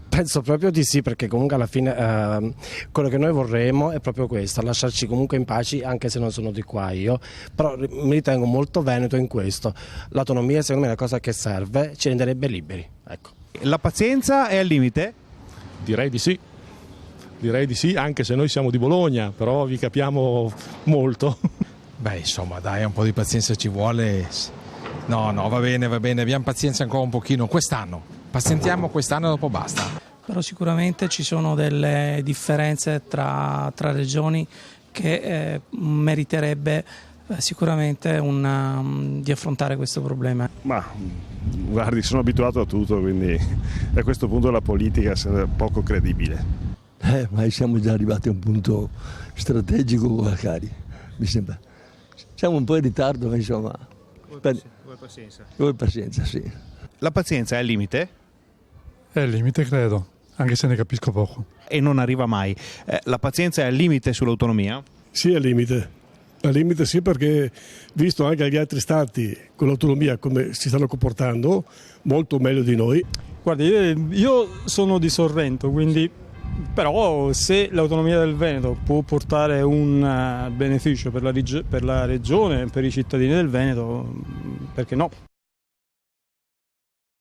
Penso proprio di sì, perché comunque alla fine quello che noi vorremmo è proprio questo, lasciarci comunque in pace, anche se non sono di qua io, però mi ritengo molto veneto in questo. L'autonomia secondo me è una cosa che serve, ci renderebbe liberi, ecco. La pazienza è al limite? Direi di sì, anche se noi siamo di Bologna, però vi capiamo molto. Beh, insomma, dai, un po' di pazienza ci vuole. No, va bene, abbiamo pazienza ancora un pochino, quest'anno. Pazientiamo quest'anno e dopo basta. Però sicuramente ci sono delle differenze tra regioni che meriterebbe sicuramente di affrontare questo problema. Ma guardi, sono abituato a tutto, quindi a questo punto la politica è poco credibile. Ma siamo già arrivati a un punto strategico, magari, mi sembra. Siamo un po' in ritardo, ma insomma. Vuoi pazienza, sì. La pazienza è al limite? È al limite, credo, anche se ne capisco poco. E non arriva mai. La pazienza è al limite sull'autonomia? Sì, è al limite. Al limite sì, perché visto anche gli altri stati con l'autonomia come si stanno comportando, molto meglio di noi. Guardi, io sono di Sorrento, quindi però se l'autonomia del Veneto può portare un beneficio per la regione, per i cittadini del Veneto, perché no?